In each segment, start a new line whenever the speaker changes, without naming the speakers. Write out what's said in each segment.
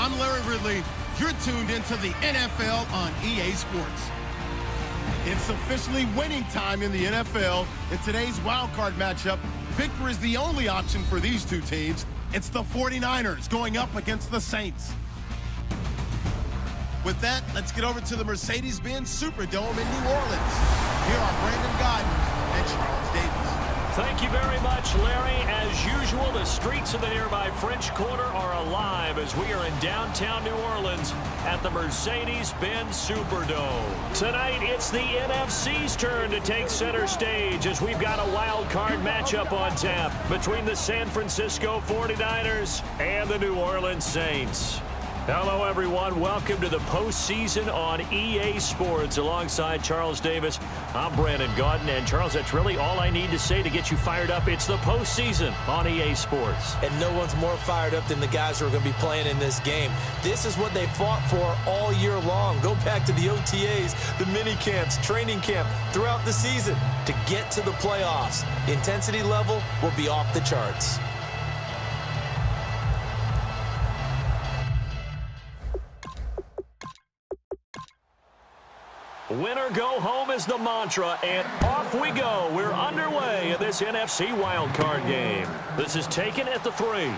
I'm Larry Ridley. You're tuned into the NFL on EA Sports. It's officially winning time in the NFL. In today's wildcard matchup, victory is the only option for these two teams. It's the 49ers going up against the Saints. With that, let's get over to the Mercedes-Benz Superdome in New Orleans. Here are Brandon Gaudin and Charles Davis.
Thank you very much, Larry. As usual, the streets of the nearby French Quarter are alive as we are in downtown New Orleans at the Mercedes-Benz Superdome. Tonight, it's the NFC's turn to take center stage as we've got a wild card matchup on tap between the San Francisco 49ers and the New Orleans Saints. Hello, everyone. Welcome to the postseason on EA Sports. Alongside Charles Davis, I'm Brandon Gaudin. And, Charles, that's really all I need to say to get you fired up. It's the postseason on EA Sports.
And no one's more fired up than the guys who are going to be playing in this game. This is what they fought for all year long. Go back to the OTAs, the mini camps, training camp, throughout the season to get to the playoffs. The intensity level will be off the charts.
Winner go home is the mantra, and off we go. We're underway in this NFC wildcard game. This is taken at the 3. And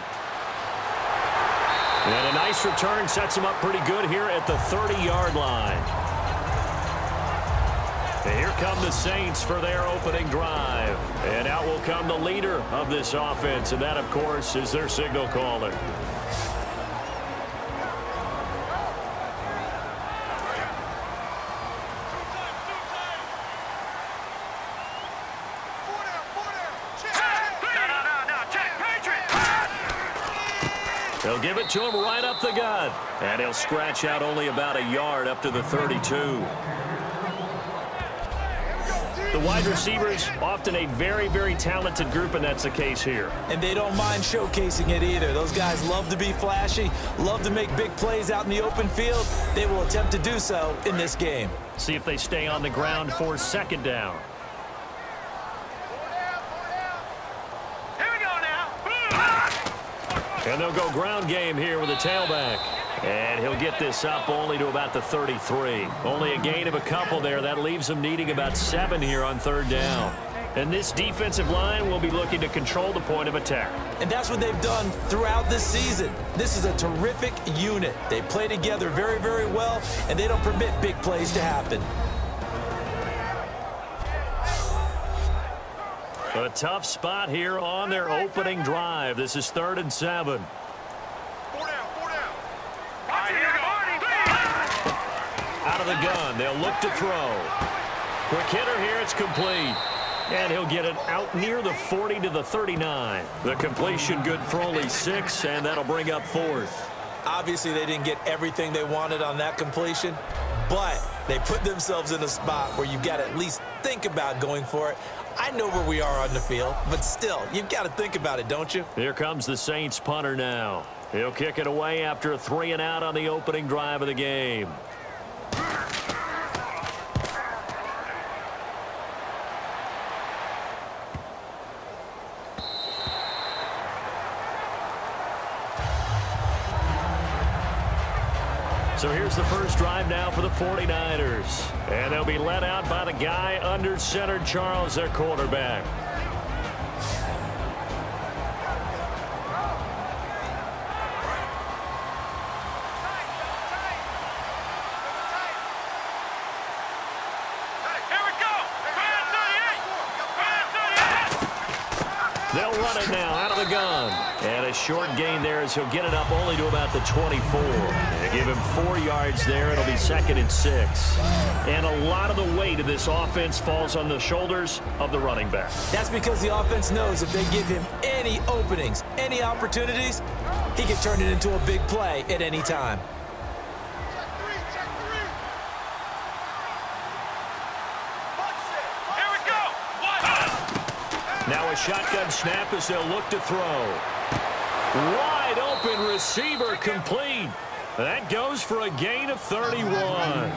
a nice return sets him up pretty good here at the 30-yard line. And here come the Saints for their opening drive. And out will come the leader of this offense, and that, of course, is their signal caller. They'll give it to him right up the gut. And he'll scratch out only about a yard up to the 32. The wide receivers, often a very, very talented group, and that's the case here.
And they don't mind showcasing it either. Those guys love to be flashy, love to make big plays out in the open field. They will attempt to do so in this game.
See if they stay on the ground for second down. And they'll go ground game here with a tailback. And he'll get this up only to about the 33. Only a gain of a couple there. That leaves them needing about 7 here on third down. And this defensive line will be looking to control the point of attack.
And that's what they've done throughout this season. This is a terrific unit. They play together very, very well, and they don't permit big plays to happen.
A tough spot here on their opening drive. This is 3rd and 7.
4 down.
Out of the gun, they'll look to throw. Quick hitter here, it's complete. And he'll get it out near the 40 to the 39. The completion good for only 6, and that'll bring up 4th.
Obviously, they didn't get everything they wanted on that completion, but they put themselves in a spot where you've got to at least think about going for it. I know where we are on the field, but still, you've got to think about it, don't you?
Here comes the Saints punter now. He'll kick it away after a 3 and out on the opening drive of the game. So here's the first drive now for the 49ers. And they'll be led out by the guy under center, Charles, their quarterback. They'll run it now out of the gun. And a short gain there as he'll get it up only to about the 24. They give him 4 yards there. It'll be 2nd and 6. And a lot of the weight of this offense falls on the shoulders of the running back.
That's because the offense knows if they give him any openings, any opportunities, he can turn it into a big play at any time.
Now a shotgun snap as they'll look to throw. Wide open receiver complete. That goes for a gain of 31.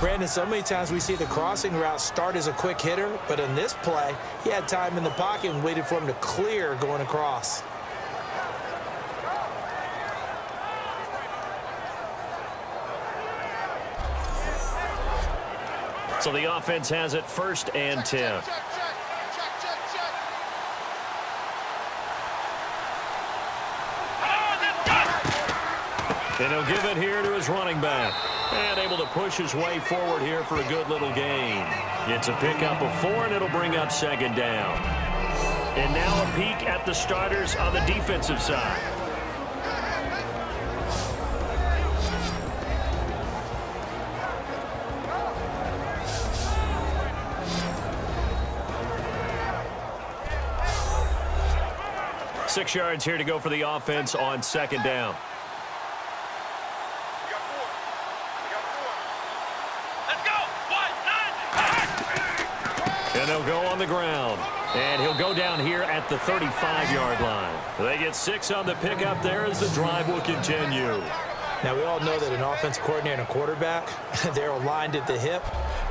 Brandon, so many times we see the crossing route start as a quick hitter, but in this play, he had time in the pocket and waited for him to clear going across.
So the offense has it 1st and 10. And he'll give it here to his running back. And able to push his way forward here for a good little gain. It's a pickup of 4, and it'll bring up 2nd down. And now a peek at the starters on the defensive side. Six yards here to go for the offense on 2nd down. And they'll go on the ground. And he'll go down here at the 35-yard line. They get 6 on the pickup there as the drive will continue.
Now, we all know that an offensive coordinator and a quarterback, they're aligned at the hip.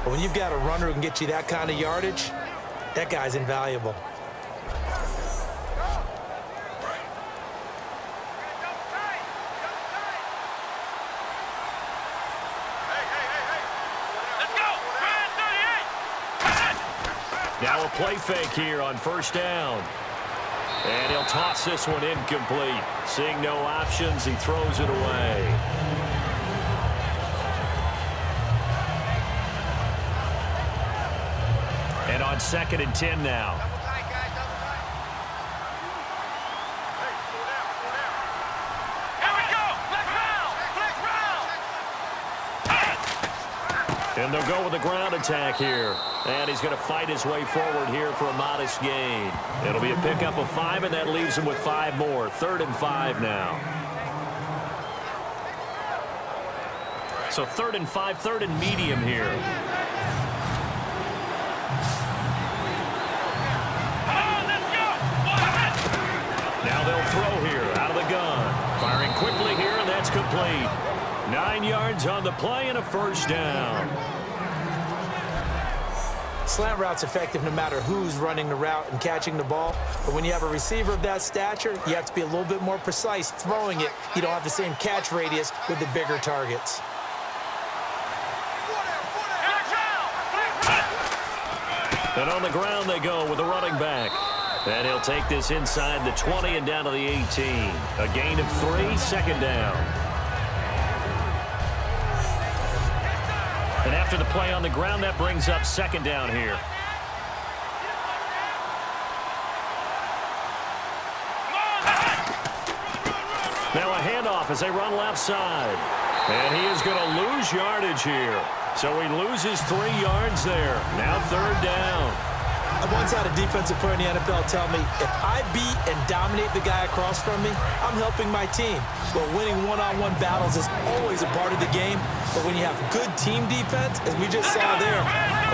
But when you've got a runner who can get you that kind of yardage, that guy's invaluable.
Now a play fake here on 1st down. And he'll toss this one incomplete. Seeing no options, he throws it away. And on 2nd and 10 now. And they'll go with the ground attack here. And he's going to fight his way forward here for a modest gain. It'll be a pickup of 5, and that leaves him with 5 more. 3rd and 5 now. So 3rd and 5, 3rd and medium here. Now they'll throw here out of the gun. Firing quickly here, and that's complete. 9 yards on the play and a 1st down.
Slant route's effective no matter who's running the route and catching the ball. But when you have a receiver of that stature, you have to be a little bit more precise throwing it. You don't have the same catch radius with the bigger targets.
And on the ground they go with the running back. And he'll take this inside the 20 and down to the 18. A gain of 3, 2nd down. And after the play on the ground, that brings up 2nd down here. Now a handoff as they run left side. And he is going to lose yardage here. So he loses 3 yards there. Now 3rd down.
I once had a defensive player in the NFL tell me, if I beat and dominate the guy across from me, I'm helping my team. But winning one-on-one battles is always a part of the game. But when you have good team defense, as we just saw there,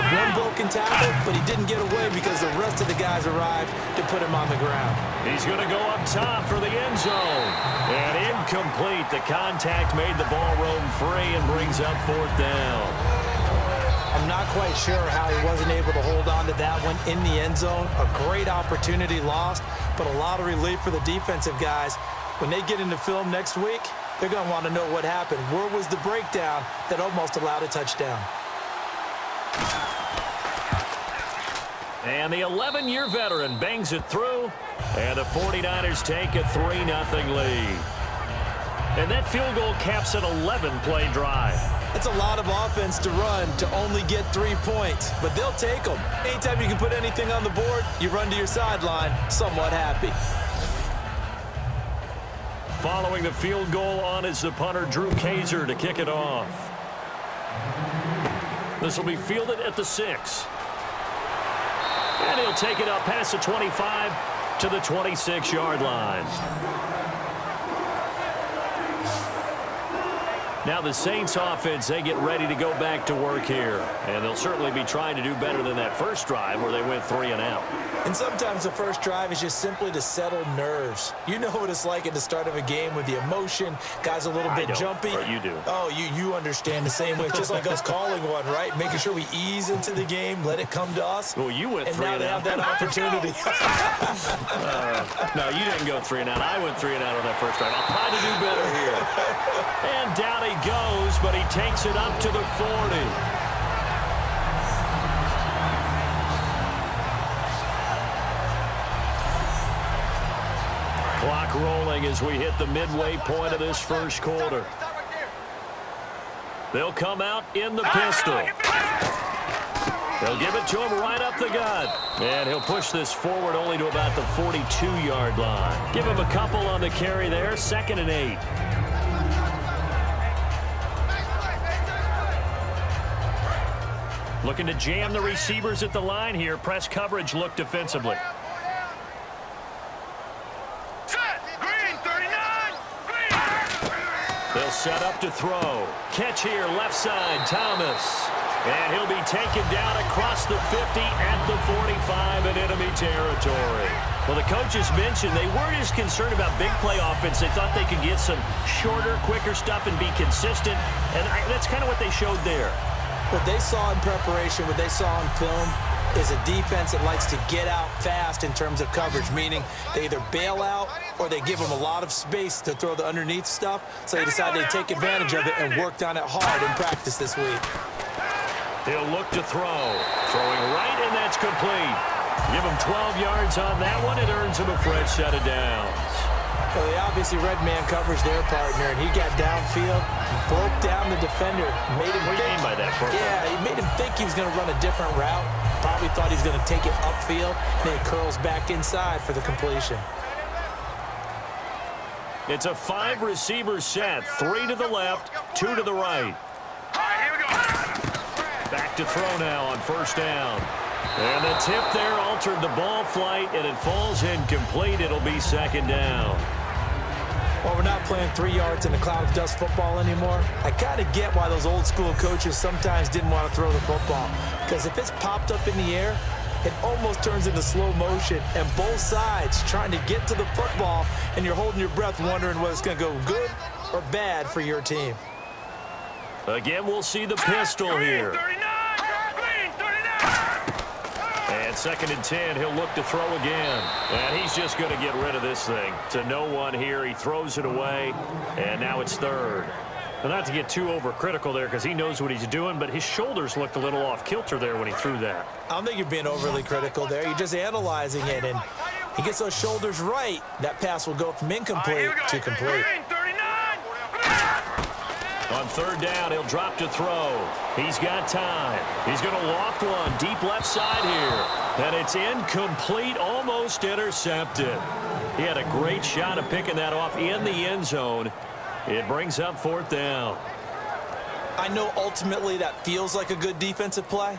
one broken tackle, but he didn't get away because the rest of the guys arrived to put him on the ground.
He's going to go up top for the end zone. And incomplete. The contact made the ball roam free and brings up 4th down.
I'm not quite sure how he wasn't able to hold on to that one in the end zone. A great opportunity lost, but a lot of relief for the defensive guys. When they get into film next week, they're going to want to know what happened. Where was the breakdown that almost allowed a touchdown?
And the 11-year veteran bangs it through, and the 49ers take a 3-0 lead. And that field goal caps an 11-play drive.
It's a lot of offense to run to only get 3 points, but they'll take them. Anytime you can put anything on the board, you run to your sideline somewhat happy.
Following the field goal on is the punter, Drew Kaiser, to kick it off. This will be fielded at the 6. And he'll take it up past the 25 to the 26-yard line. Now the Saints offense, they get ready to go back to work here. And they'll certainly be trying to do better than that first drive where they went 3 and out.
And sometimes the first drive is just simply to settle nerves. You know what it's like at the start of a game with the emotion. Guys a little bit jumpy.
But you do.
Oh, you understand the same way. It's just like us calling one, right? Making sure we ease into the game, let it come to us.
Well, you went 3 and out.
And now they have that opportunity.
No, you didn't go 3 and out. I went 3 and out on that first drive. I'll try to do better here. And down he goes, but he takes it up to the 40. Clock rolling as we hit the midway point of this first quarter. They'll come out in the pistol. They'll give it to him right up the gut. And he'll push this forward only to about the 42-yard line. Give him a couple on the carry there. 2nd and 8. Looking to jam the receivers at the line here. Press coverage look defensively. They'll set up to throw. Catch here, left side, Thomas. And he'll be taken down across the 50 at the 45 in enemy territory. Well, the coaches mentioned they weren't as concerned about big play offense. They thought they could get some shorter, quicker stuff and be consistent. And that's kind of what they showed there.
What they saw in preparation, what they saw in film, is a defense that likes to get out fast in terms of coverage, meaning they either bail out or they give them a lot of space to throw the underneath stuff. So they decided to take advantage of it and worked on it hard in practice this week.
He'll look to throw. Throwing right, and that's complete. Give him 12 yards on that one. It earns him a fresh set of downs.
Well, they obviously red man covers their partner, and he got downfield, broke down the defender, made him
What do you mean by that?
Yeah, he made him think he was going to run a different route. Probably thought he was going to take it upfield. Then he curls back inside for the completion.
It's a 5-receiver set. 3 to the left, 2 to the right. Back to throw now on 1st down. And the tip there altered the ball flight, and it falls incomplete. It'll be 2nd down.
Well, we're not playing 3 yards in a cloud of dust football anymore. I kind of get why those old school coaches sometimes didn't want to throw the football. Because if it's popped up in the air, it almost turns into slow motion. And both sides trying to get to the football, and you're holding your breath wondering whether it's going to go good or bad for your team.
Again, we'll see the pistol here. And 2nd and 10, he'll look to throw again. And he's just going to get rid of this thing. To no one here, he throws it away, and now it's 3rd. Well, not to get too overcritical there because he knows what he's doing, but his shoulders looked a little off kilter there when he threw that.
I don't think you're being overly critical there. You're just analyzing it, and he gets those shoulders right. That pass will go from incomplete to complete.
On 3rd down, he'll drop to throw. He's got time. He's going to loft one deep left side here. And it's incomplete, almost intercepted. He had a great shot of picking that off in the end zone. It brings up 4th down.
I know ultimately that feels like a good defensive play,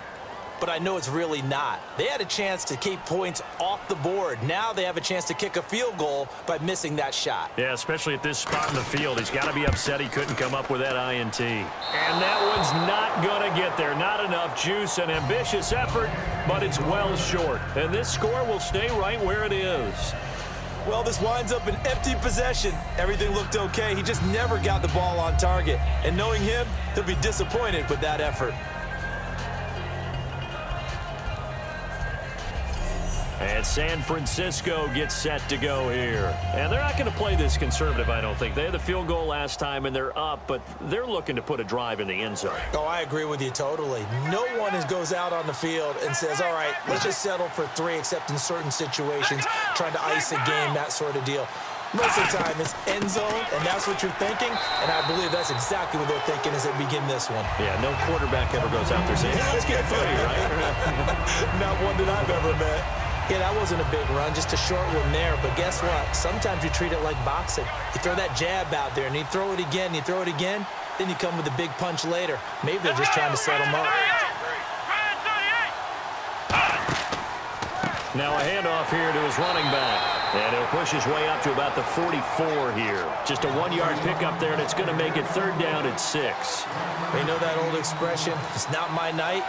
but I know it's really not. They had a chance to keep points off the board. Now they have a chance to kick a field goal by missing that shot.
Yeah, especially at this spot in the field. He's got to be upset he couldn't come up with that INT. And that one's not going to get there. Not enough juice, an ambitious effort, but it's well short. And this score will stay right where it is.
Well, this winds up an empty possession. Everything looked okay. He just never got the ball on target. And knowing him, he'll be disappointed with that effort.
And San Francisco gets set to go here. And they're not going to play this conservative, I don't think. They had the field goal last time, and they're up, but they're looking to put a drive in the end zone.
Oh, I agree with you totally. No one goes out on the field and says, all right, let's just settle for 3, except in certain situations, trying to ice a game, that sort of deal. Most of the time, it's end zone, and that's what you're thinking, and I believe that's exactly what they're thinking as they begin this one.
Yeah, no quarterback ever goes out there saying, hey, let's get footy, right?
Not one that I've ever met. Yeah, that wasn't a big run, just a short one there. But guess what? Sometimes you treat it like boxing. You throw that jab out there, and you throw it again, you throw it again, then you come with a big punch later. Maybe they're just trying to set them up.
Now a handoff here to his running back. And he'll push his way up to about the 44 here. Just a 1-yard pickup there, and it's going to make it 3rd down at 6.
You know that old expression, it's not my night?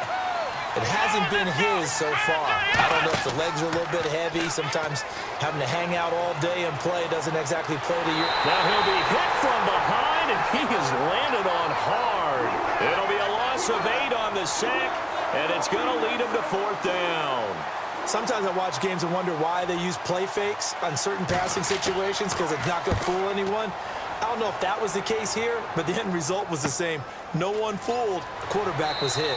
It hasn't been his so far. I don't know if the legs are a little bit heavy. Sometimes having to hang out all day and play doesn't exactly play to your...
Now he'll be hit from behind, and he has landed on hard. It'll be a loss of 8 on the sack, and it's going to lead him to 4th down.
Sometimes I watch games and wonder why they use play fakes on certain passing situations because it's not going to fool anyone. I don't know if that was the case here, but the end result was the same. No one fooled. The quarterback was hit.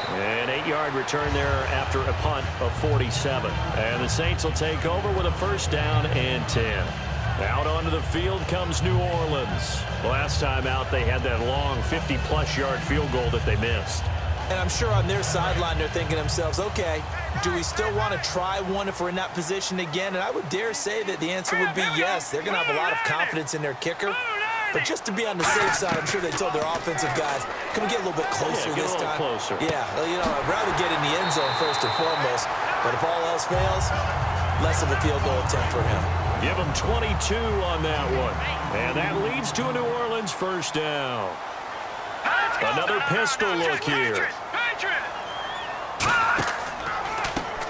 An 8-yard return there after a punt of 47. And the Saints will take over with a 1st down and 10. Out onto the field comes New Orleans. Last time out, they had that long 50-plus yard field goal that they missed.
And I'm sure on their sideline, they're thinking to themselves, okay, do we still want to try one if we're in that position again? And I would dare say that the answer would be yes. They're going to have a lot of confidence in their kicker. But just to be on the safe side, I'm sure they told their offensive guys, can we get a little bit closer this time?
Closer.
Yeah, well, you know, I'd rather get in the end zone first and foremost. But if all else fails, less of a field goal attempt for him.
Give him 22 on that one. And that leads to a New Orleans first down. Another pistol look here.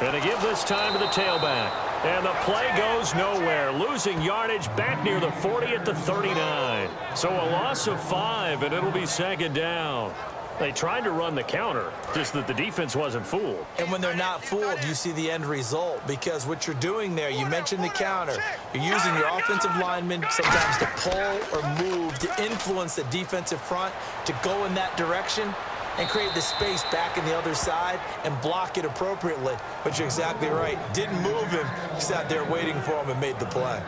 And they give this time to the tailback. And the play goes nowhere. Losing yardage back near the 40 at the 39. So a loss of 5, and it'll be second down. They tried to run the counter, just that the defense wasn't fooled.
And when they're not fooled, you see the end result. Because what you're doing there, you mentioned the counter. You're using your offensive linemen sometimes to pull or move, to influence the defensive front, to go in that direction and create the space back in the other side and block it appropriately. But you're exactly right. Didn't move him. Sat there waiting for him and made the play.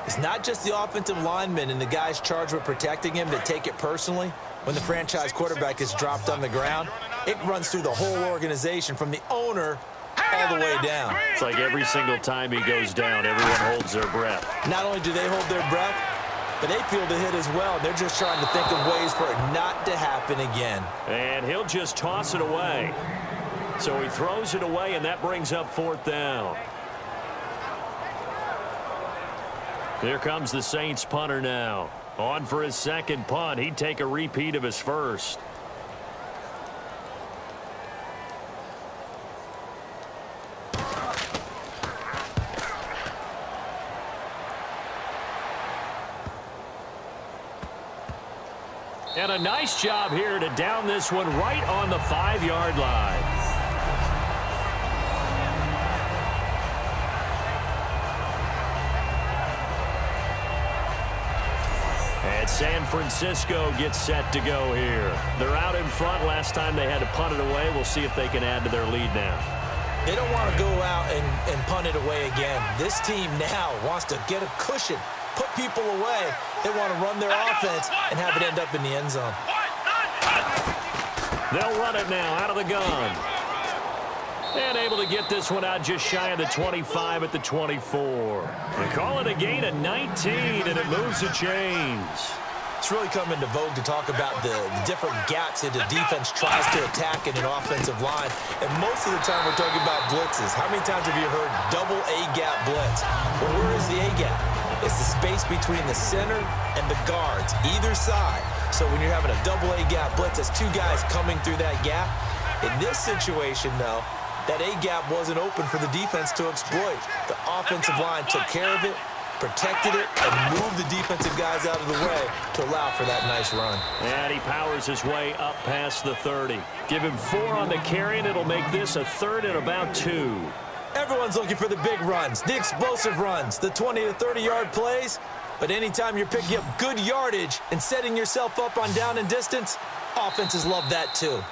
It's not just the offensive linemen and the guys charged with protecting him that take it personally. When the franchise quarterback is dropped on the ground, it runs through the whole organization from the owner all the way down.
It's like every single time he goes down, everyone holds their breath.
Not only do they hold their breath, but they feel the hit as well. They're just trying to think of ways for it not to happen again.
And he'll just toss it away. So he throws it away, and that brings up fourth down. Here comes the Saints punter now. On for his second punt. He'd take a repeat of his first. And a nice job here to down this one right on the 5-yard line. And San Francisco gets set to go here. They're out in front. Last time they had to punt it away. We'll see if they can add to their lead now.
They don't want to go out and punt it away again. This team now wants to get a cushion, put people away. They want to run their offense and have it end up in the end zone.
They'll run it now out of the gun. And able to get this one out just shy of the 25 at the 24. They call it a gain of 19, and it moves the chains.
It's really come into vogue to talk about the different gaps that the defense tries to attack in an offensive line. And most of the time we're talking about blitzes. How many times have you heard double A-gap blitz? Well, where is the A-gap? It's the space between the center and the guards, either side. So when you're having a double A-gap blitz, that's two guys coming through that gap. In this situation, though, that A-gap wasn't open for the defense to exploit. The offensive line took care of it, protected it, and moved the defensive guys out of the way to allow for that nice run.
And he powers his way up past the 30. Give him 4 on the carry, and it'll make this a 3rd and about 2.
Everyone's looking for the big runs, the explosive runs, the 20 to 30-yard plays. But anytime you're picking up good yardage and setting yourself up on down and distance, offenses love that too.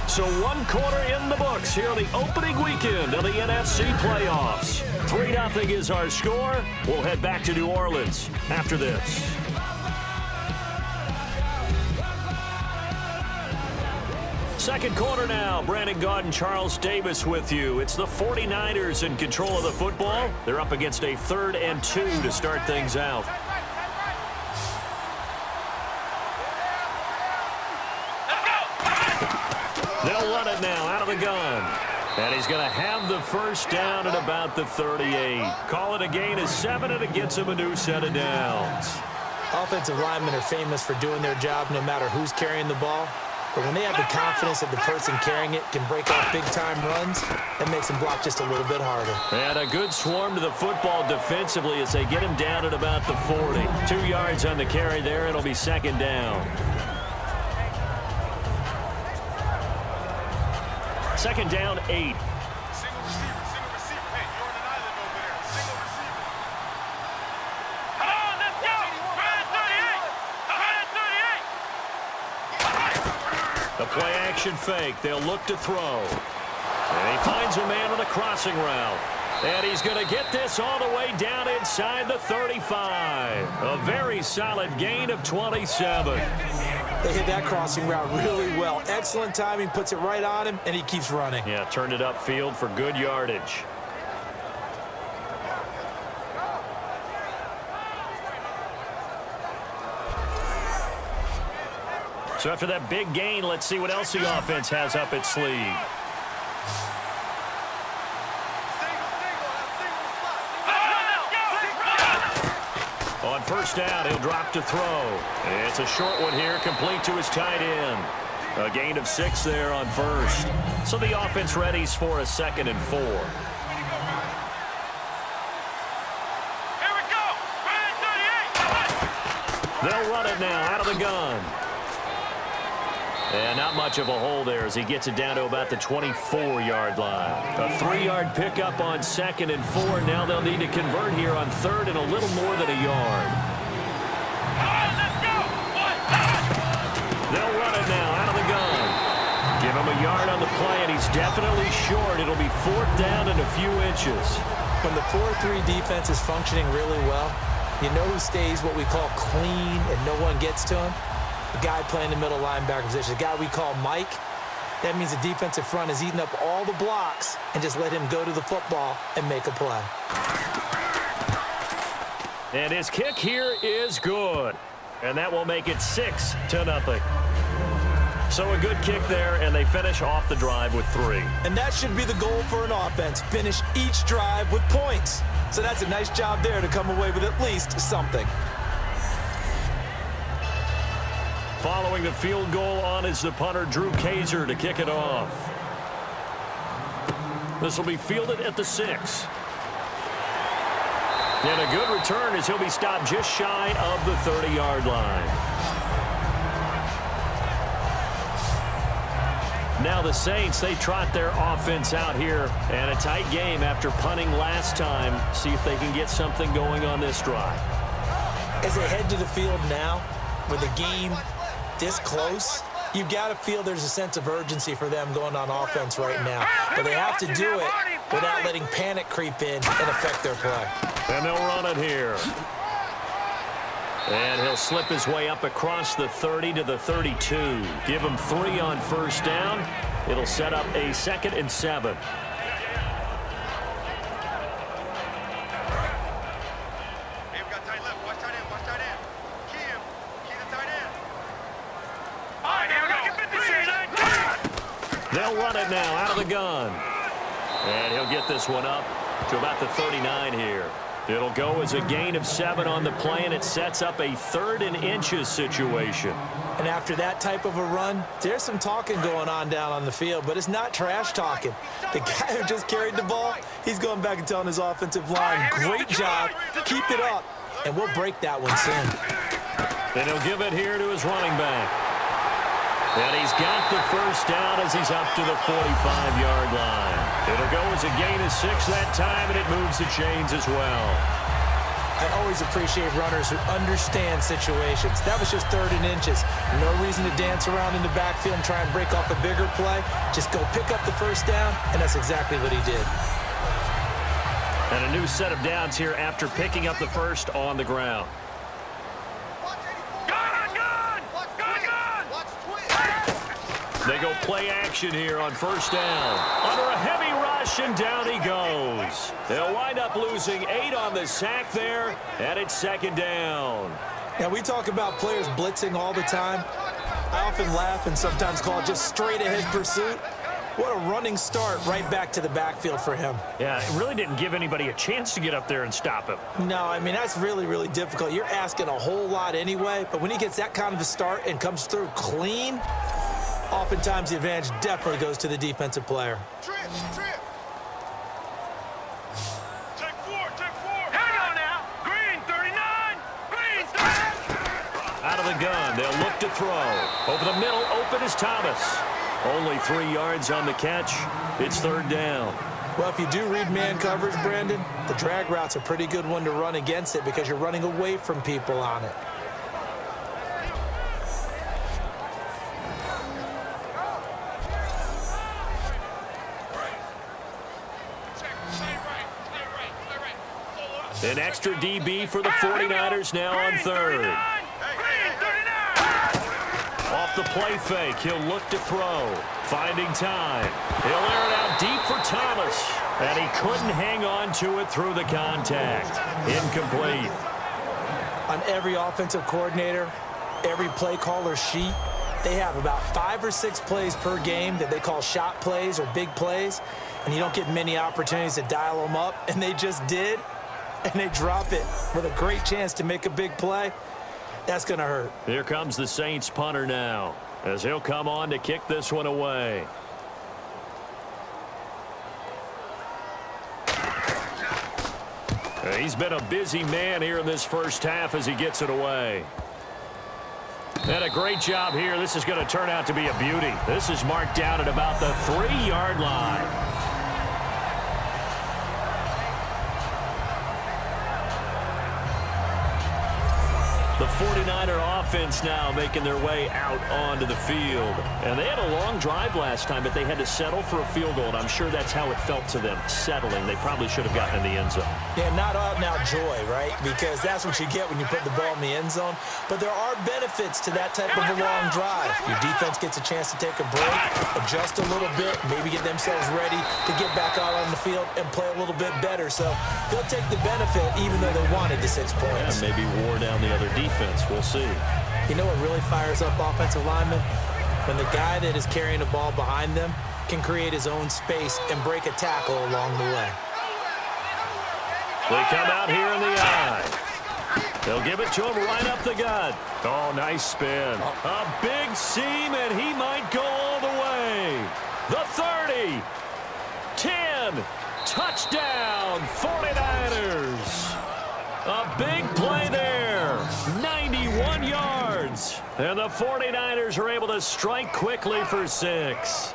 So 1 quarter in the books here on the opening weekend of the NFC playoffs. 3-0 is our score. We'll head back to New Orleans after this. Second quarter now. Brandon Gaud and Charles Davis with you. It's the 49ers in control of the football. They're up against a 3rd and 2 to start things out. They'll run it now out of the gun. And he's going to have the first down at about the 38. Call it a gain of 7, and it gets him a new set of downs.
Offensive linemen are famous for doing their job no matter who's carrying the ball. But when they have the confidence that the person carrying it can break off big-time runs, that makes them block just a little bit harder.
And a good swarm to the football defensively as they get him down at about the 40. 2 yards on the carry there. It'll be second down. Second down, 8.
Single receiver. Hey, you're on an island over there. Single receiver. Come on, let's go. 138. 138.
The play-action fake. They'll look to throw. And he finds a man on the crossing route. And he's going to get this all the way down inside the 35. A very solid gain of 27.
They hit that crossing route really well. Excellent timing, puts it right on him, and he keeps running.
Yeah, turned it upfield for good yardage. So after that big gain, let's see what else the offense has up its sleeve. On first down, he'll drop to throw. It's a short one here, complete to his tight end. A gain of 6 there on first. So the offense readies for a 2nd and 4.
Here we go. Red 38.
They'll run it now out of the gun. And not much of a hole there as he gets it down to about the 24-yard line. A 3-yard pickup on 2nd and 4. Now they'll need to convert here on 3rd and a little more than a yard.
Let's go.
They'll run it now out of the gun. Give him a yard on the play, and he's definitely short. It'll be 4th down and a few inches.
When the 4-3 defense is functioning really well, you know who stays what we call clean and no one gets to him? The guy playing the middle linebacker position, the guy we call Mike. That means the defensive front is eating up all the blocks and just let him go to the football and make a play.
And his kick here is good. And that will make it 6-0. So a good kick there, and they finish off the drive with 3.
And that should be the goal for an offense. Finish each drive with points. So that's a nice job there to come away with at least something.
Following the field goal on is the punter, Drew Kaiser, to kick it off. This will be fielded at the 6. And a good return as he'll be stopped just shy of the 30-yard line. Now the Saints, they trot their offense out here. And a tight game after punting last time. See if they can get something going on this drive.
As they head to the field now, with the game this close, you've got to feel there's a sense of urgency for them going on offense right now. But they have to do it without letting panic creep in and affect their play.
And they'll run it here. And he'll slip his way up across the 30 to the 32. Give him 3 on first down. It'll set up a 2nd and 7.
Hey, we got tight left. Watch tight end. Watch tight end. Key him. Key the tight end. All right, here we go.
They'll run it now out of the gun. And he'll get this one up to about the 39 here. It'll go as a gain of 7 on the play, and it sets up a 3rd and inches situation.
And after that type of a run, there's some talking going on down on the field, but it's not trash talking. The guy who just carried the ball, he's going back and telling his offensive line, great job, keep it up, and we'll break that one soon.
And he'll give it here to his running back. And he's got the first down as he's up to the 45-yard line. It'll go as a gain of 6 that time, and it moves the chains as well.
I always appreciate runners who understand situations. That was just 3rd and inches. No reason to dance around in the backfield and try and break off a bigger play. Just go pick up the first down, and that's exactly what he did.
And a new set of downs here after picking up the first on the ground. They go play action here on first down. Under a heavy rush, and down he goes. They'll wind up losing 8 on the sack there, and it's 2nd down.
Now, we talk about players blitzing all the time. I often laugh and sometimes call it just straight-ahead pursuit. What a running start right back to the backfield for him.
Yeah, it really didn't give anybody a chance to get up there and stop him.
No, I mean, that's really, really difficult. You're asking a whole lot anyway, but when he gets that kind of a start and comes through clean, oftentimes the advantage definitely goes to the defensive player.
Trip. Take 4. Hang on now. Green 39. Green 39.
Out of the gun, they'll look to throw. Over the middle, open is Thomas. Only 3 yards on the catch. It's 3rd down.
Well, if you do read man coverage, Brandon, the drag route's a pretty good one to run against it because you're running away from people on it.
An extra DB for the 49ers now on third. Off the play fake, he'll look to throw. Finding time. He'll air it out deep for Thomas. And he couldn't hang on to it through the contact. Incomplete.
On every offensive coordinator, every play caller sheet, they have about 5 or 6 plays per game that they call shot plays or big plays. And you don't get many opportunities to dial them up. And they just did. And they drop it with a great chance to make a big play. That's going to hurt.
Here comes the Saints punter now, as he'll come on to kick this one away. He's been a busy man here in this first half as he gets it away. And a great job here. This is going to turn out to be a beauty. This is marked down at about the 3-yard line. The 49er offense now making their way out onto the field. And they had a long drive last time, but they had to settle for a field goal, and I'm sure that's how it felt to them, settling. They probably should have gotten in the end zone.
Yeah, not out-and-out joy, right? Because that's what you get when you put the ball in the end zone. But there are benefits to that type of a long drive. Your defense gets a chance to take a break, adjust a little bit, maybe get themselves ready to get back out on the field and play a little bit better. So they'll take the benefit even though they wanted the 6 points.
Yeah, maybe wore down the other defense. We'll see.
You know what really fires up offensive linemen? When the guy that is carrying the ball behind them can create his own space and break a tackle along the way.
They come out here in the eye. They'll give it to him right up the gut. Oh, nice spin. A big seam, and he might go all the way. The 30. 10. Touchdown, 49ers. A big play there. 91 yards. And the 49ers are able to strike quickly for 6.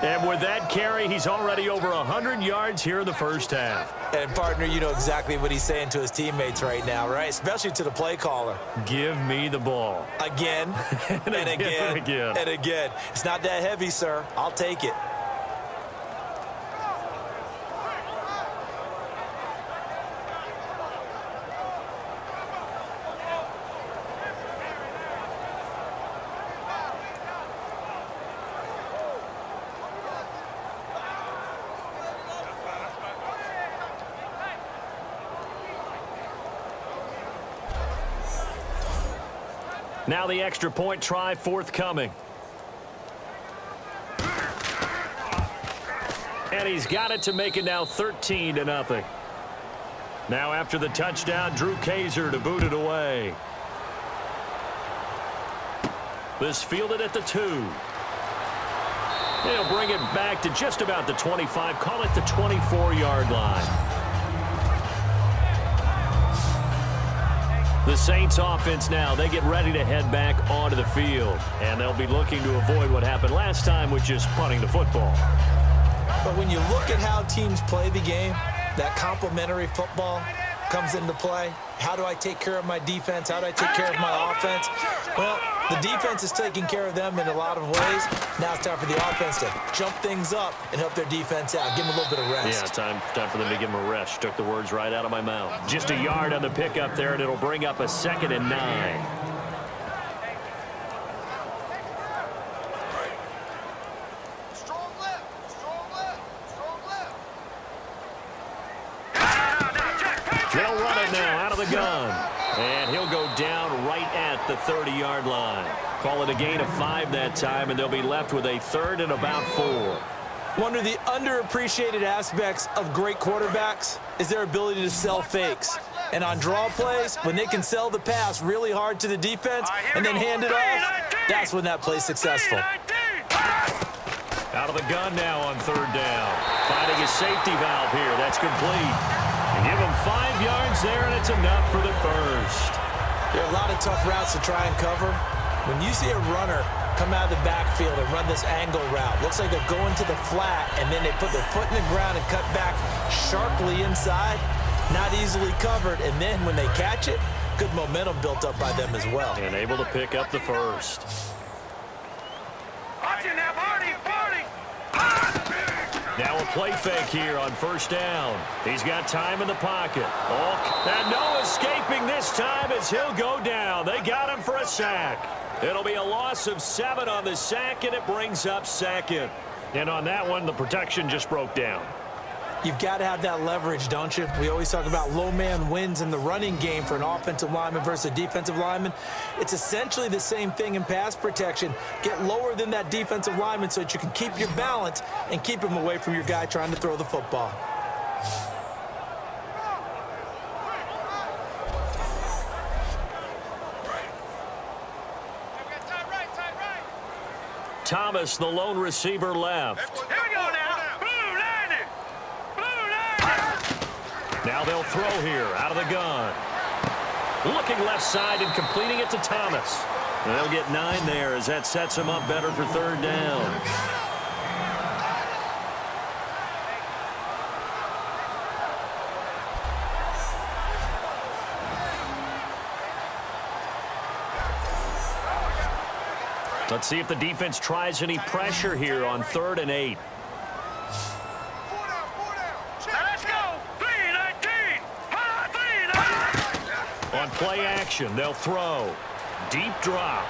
And with that carry, he's already over 100 yards here in the first half.
And, partner, you know exactly what he's saying to his teammates right now, right? Especially to the play caller.
Give me the ball.
Again, and again, and again. It's not that heavy, sir. I'll take it.
Now the extra point try forthcoming. And he's got it to make it now 13-0. Now after the touchdown, Drew Kaiser to boot it away. This fielded at the 2. They'll bring it back to just about the 25. Call it the 24-yard line. The Saints offense now, they get ready to head back onto the field. And they'll be looking to avoid what happened last time, which is punting the football.
But when you look at how teams play the game, that complementary football comes into play. How do I take care of my defense? How do I take care of my offense? Well, the defense is taking care of them in a lot of ways. Now it's time for the offense to jump things up and help their defense out. Give them a little bit of rest.
Yeah, time for them to give them a rest. Took the words right out of my mouth. Just a yard on the pickup there, and it'll bring up a 2nd and 9. They'll run it now out of the gun. And he'll go down right at the 30-yard line. Call it a gain of 5 that time, and they'll be left with a 3rd and about 4.
One of the underappreciated aspects of great quarterbacks is their ability to sell fakes. And on draw plays, when they can sell the pass really hard to the defense and then hand it off, that's when that play's successful.
Out of the gun now on 3rd down. Finding a safety valve here. That's complete. Give him 5 yards there, and it's enough for the first.
There are a lot of tough routes to try and cover. When you see a runner come out of the backfield and run this angle route, looks like they're going to the flat, and then they put their foot in the ground and cut back sharply inside, not easily covered. And then when they catch it, good momentum built up by them as well.
And able to pick up the first.
Watch it now, Barney!
Now a play fake here on first down. He's got time in the pocket. Oh, and no escaping this time as he'll go down. They got him for a sack. It'll be a loss of 7 on the sack, and it brings up second. And on that one, the protection just broke down.
You've got to have that leverage, don't you? We always talk about low man wins in the running game for an offensive lineman versus a defensive lineman. It's essentially the same thing in pass protection. Get lower than that defensive lineman so that you can keep your balance and keep him away from your guy trying to throw the football.
Thomas, the lone receiver, left.
Here we go now. Blue Lightning. Blue Lightning.
Now they'll throw here out of the gun. Looking left side and completing it to Thomas. And they'll get 9 there as that sets him up better for third down. Let's see if the defense tries any pressure here on 3rd and 8.
Let's go. 3-19.
On play action, they'll throw. Deep drop.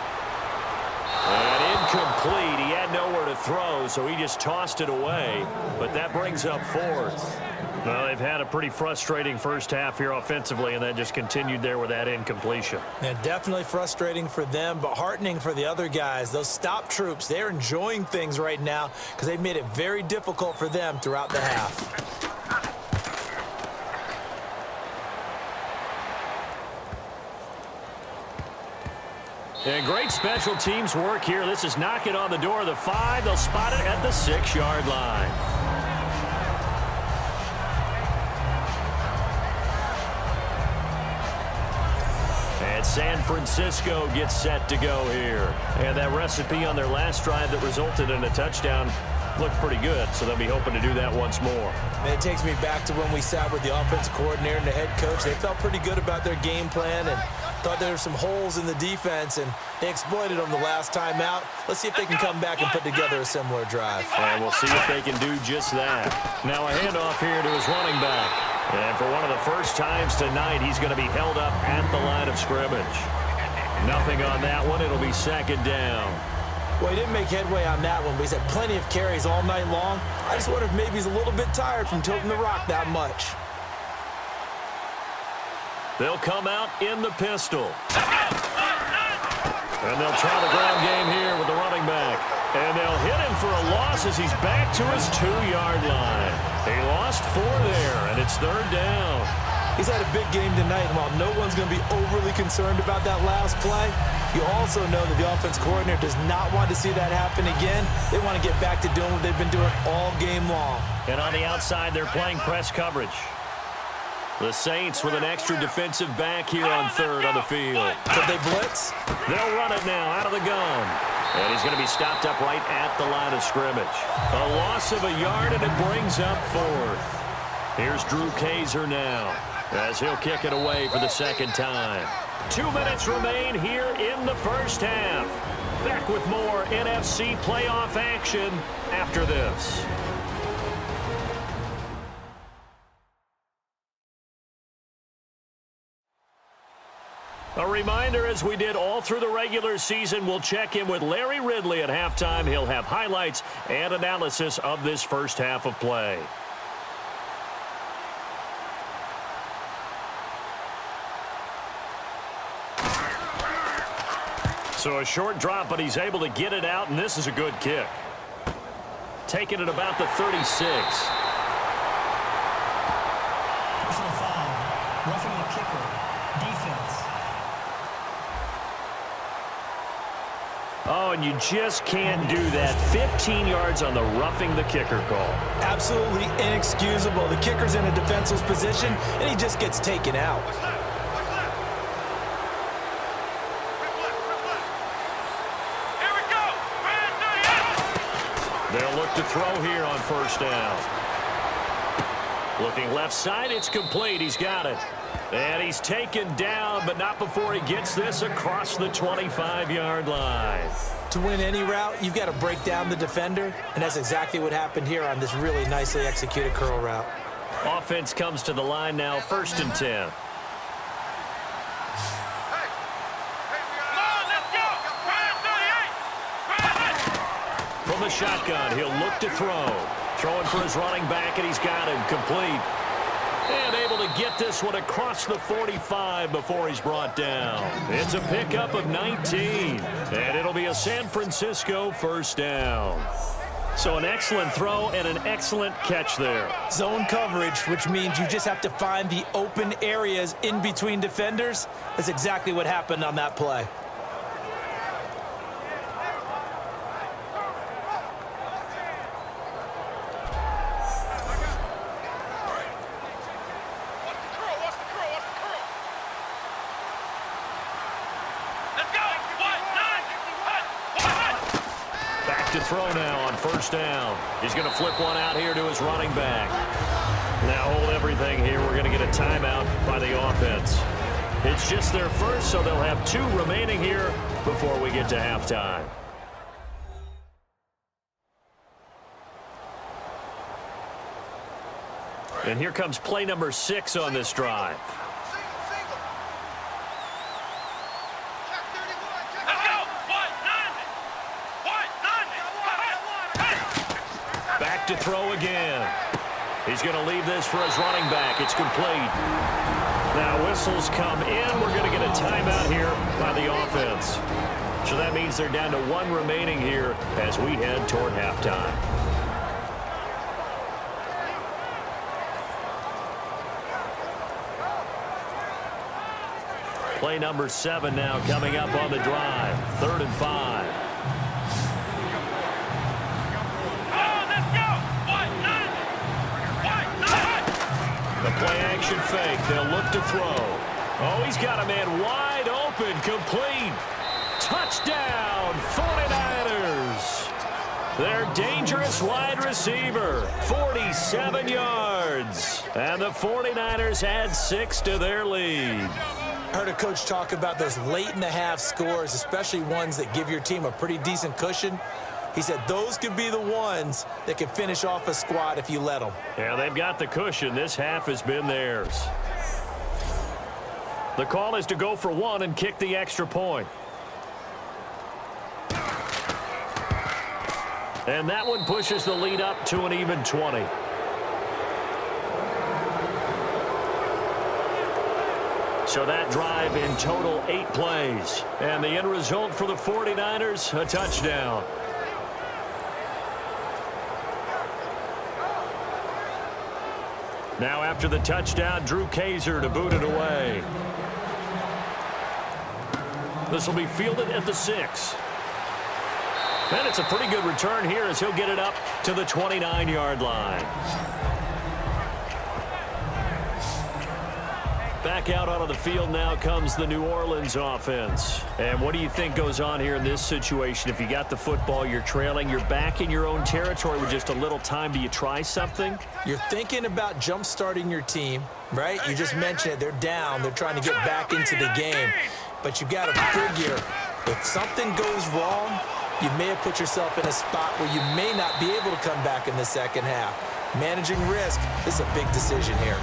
And incomplete. He had nowhere to throw, so he just tossed it away. But that brings up 4th. Well, they've had a pretty frustrating first half here offensively, and that just continued there with that incompletion.
Yeah, definitely frustrating for them, but heartening for the other guys. Those stop troops, they're enjoying things right now because they've made it very difficult for them throughout the half.
And great special teams work here. This is knocking on the door of the 5. They'll spot it at the 6-yard line. And San Francisco gets set to go here. And that recipe on their last drive that resulted in a touchdown looked pretty good, so they'll be hoping to do that once more.
And it takes me back to when we sat with the offensive coordinator and the head coach. They felt pretty good about their game plan and thought there were some holes in the defense, and they exploited them the last time out. Let's see if they can come back and put together a similar drive.
And we'll see if they can do just that. Now a handoff here to his running back. And for one of the first times tonight, he's going to be held up at the line of scrimmage. Nothing on that one. It'll be 2nd down.
Well, he didn't make headway on that one, but he's had plenty of carries all night long. I just wonder if maybe he's a little bit tired from tilting the rock that much.
They'll come out in the pistol. And they'll try the ground game here with the running back. And they'll hit him for a loss as he's back to his 2-yard line. He lost 4 there, and it's 3rd down.
He's had a big game tonight, and while no one's going to be overly concerned about that last play, you also know that the offense coordinator does not want to see that happen again. They want to get back to doing what they've been doing all game long.
And on the outside, they're playing press coverage. The Saints with an extra defensive back here on 3rd on the field.
Could they blitz?
They'll run it now out of the gun. And he's going to be stopped up right at the line of scrimmage. A loss of a yard, and it brings up 4th. Here's Drew Kaiser now as he'll kick it away for the 2nd time. 2 minutes remain here in the first half. Back with more NFC playoff action after this. A reminder, as we did all through the regular season, we'll check in with Larry Ridley at halftime. He'll have highlights and analysis of this first half of play. So a short drop, but he's able to get it out, and this is a good kick. Taking it about the 36.
Personal foul. Roughing the kicker. Defense.
Oh, and you just can't do that. 15 yards on the roughing the kicker call.
Absolutely inexcusable. The kicker's in a defenseless position, and he just gets taken out.
What's left? What's left? Here we go.
They'll look to throw here on first down. Looking left side, it's complete. He's got it. And he's taken down, but not before he gets this across the 25-yard line.
To win any route, you've got to break down the defender, and that's exactly what happened here on this really nicely executed curl route.
Offense comes to the line now, 1st and 10. From the shotgun, he'll look to throw. Throwing for his running back, and he's got him complete. And able to get this one across the 45 before he's brought down. It's a pickup of 19. And it'll be a San Francisco 1st down. So an excellent throw and an excellent catch there.
Zone coverage, which means you just have to find the open areas in between defenders. That's exactly what happened on that play.
To throw now on 1st down. He's going to flip one out here to his running back. Now hold everything here. We're going to get a timeout by the offense. It's just their first, so they'll have 2 remaining here before we get to halftime. And here comes play number 6 on this drive. Back to throw again. He's going to leave this for his running back. It's complete. Now whistles come in. We're going to get a timeout here by the offense. So that means they're down to 1 remaining here as we head toward halftime. Play number 7 now coming up on the drive. 3rd and 5. The play-action fake. They'll look to throw. Oh, he's got a man wide open. Complete. Touchdown, 49ers. Their dangerous wide receiver, 47 yards. And the 49ers add 6 to their lead.
I heard a coach talk about those late-in-the-half scores, especially ones that give your team a pretty decent cushion. He said those could be the ones that can finish off a squad if you let them.
Yeah, they've got the cushion. This half has been theirs. The call is to go for 1 and kick the extra point. And that one pushes the lead up to an even 20. So that drive in total 8 plays. And the end result for the 49ers, a touchdown. Now after the touchdown, Drew Kaiser to boot it away. This will be fielded at the 6. And it's a pretty good return here as he'll get it up to the 29-yard line. Back out onto the field now comes the New Orleans offense. And what do you think goes on here in this situation? If you got the football, you're trailing, you're back in your own territory with just a little time. Do you try something?
You're thinking about jump-starting your team, right? You just mentioned it. They're down. They're trying to get back into the game. But you got to figure, if something goes wrong, you may have put yourself in a spot where you may not be able to come back in the second half. Managing risk is a big decision here.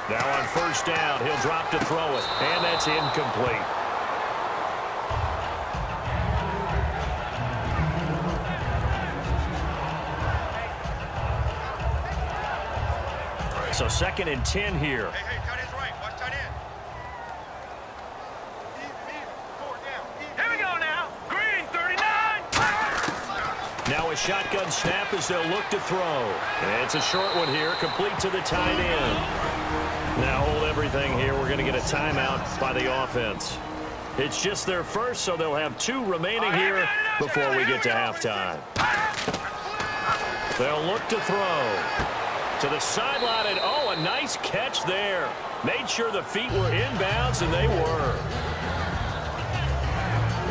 Now on 1st down, he'll drop to throw it, and that's incomplete. So 2nd and 10 here.
Hey, tight end's right. Watch tight end. Here we go now. Green, 39.
Now a shotgun snap as they'll look to throw. And it's a short one here, complete to the tight end. Now hold everything here. We're going to get a timeout by the offense. It's just their first, so they'll have 2 remaining here before we get to halftime. They'll look to throw. To the sideline, and oh, a nice catch there. Made sure the feet were inbounds, and they were.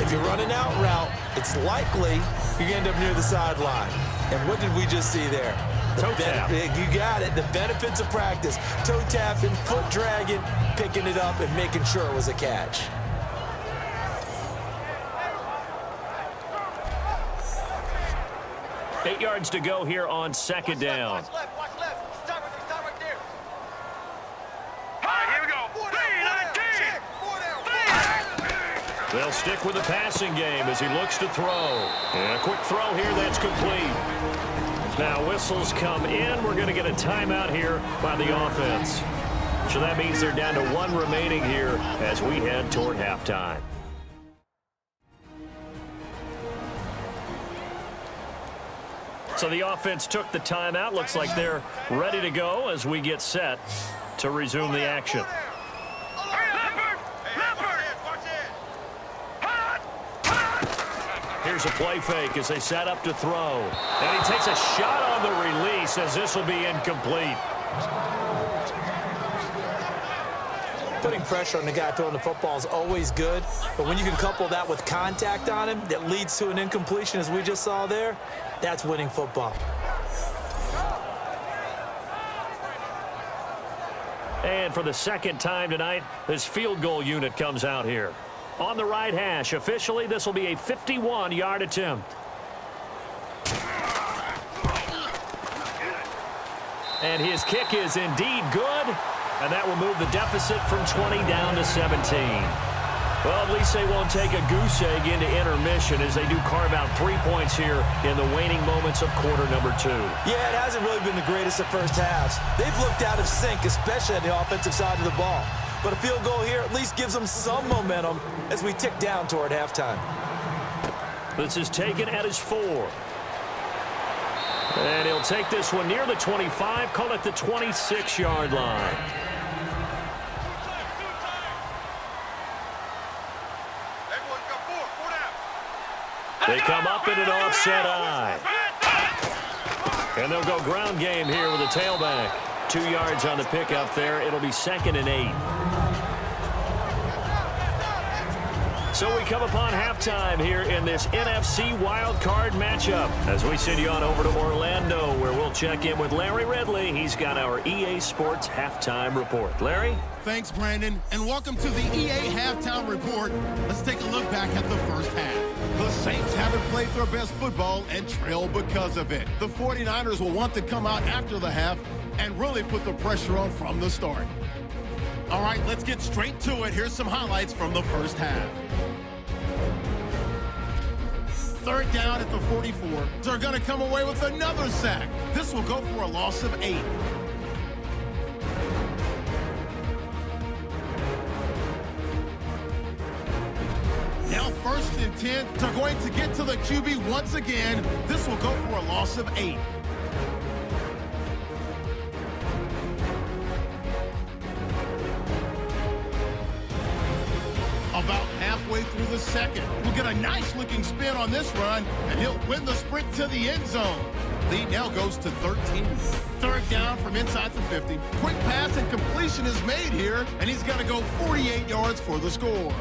If you're running out route, it's likely you're going to end up near the sideline. And what did we just see there?
Toe tap.
You got it. The benefits of practice. Toe tapping, foot dragging, picking it up, and making sure it was a catch.
Eight yards to go here on second down.
Watch left, watch left. Stop right there. All right, here we go. 3-19.
They'll stick with the passing game as he looks to throw. And a quick throw here that's complete. Now whistles come in. We're going to get a timeout here by the offense. So that means they're down to one remaining here as we head toward halftime. So the offense took the timeout. Looks like they're ready to go as we get set to resume the action. Here's a play fake as they set up to throw. And he takes a shot on the release as this will be incomplete.
Putting pressure on the guy throwing the football is always good, but when you can couple that with contact on him that leads to an incompletion, as we just saw there, that's winning football.
And for the second time tonight, this field goal unit comes out here. On the right hash, officially, this will be a 51-yard attempt. And his kick is indeed good, and that will move the deficit from 20 down to 17. Well, at least they won't take a goose egg into intermission as they do carve out 3 points here in the waning moments of quarter number 2.
Yeah, it hasn't really been the greatest of first halves. They've looked out of sync, especially on the offensive side of the ball. But a field goal here at least gives them some momentum as we tick down toward halftime.
This is taken at his 4. And he'll take this one near the 25, call it the 26-yard line. They come up in an offset eye. And they'll go ground game here with a tailback. 2 yards on the pickup there. It'll be 2nd and 8. So we come upon halftime here in this NFC wildcard matchup as we send you on over to Orlando, where we'll check in with Larry Ridley. He's got our EA Sports halftime report. Larry?
Thanks, Brandon, and welcome to the EA Halftime Report. Let's take a look back at the first half. The Saints haven't played their best football and trail because of it. The 49ers will want to come out after the half and really put the pressure on from the start. All right, let's get straight to it. Here's some highlights from the first half. 3rd down at the 44. They're going to come away with another sack. This will go for a loss of 8. Now 1st and 10. They're going to get to the QB once again. This will go for a loss of 8. About halfway through the second. We'll get a nice-looking spin on this run, and he'll win the sprint to the end zone. Lead now goes to 13. 3rd down from inside the 50. Quick pass and completion is made here, and he's going to go 48 yards for the score.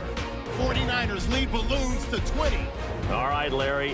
49ers lead balloons to 20.
All right, Larry.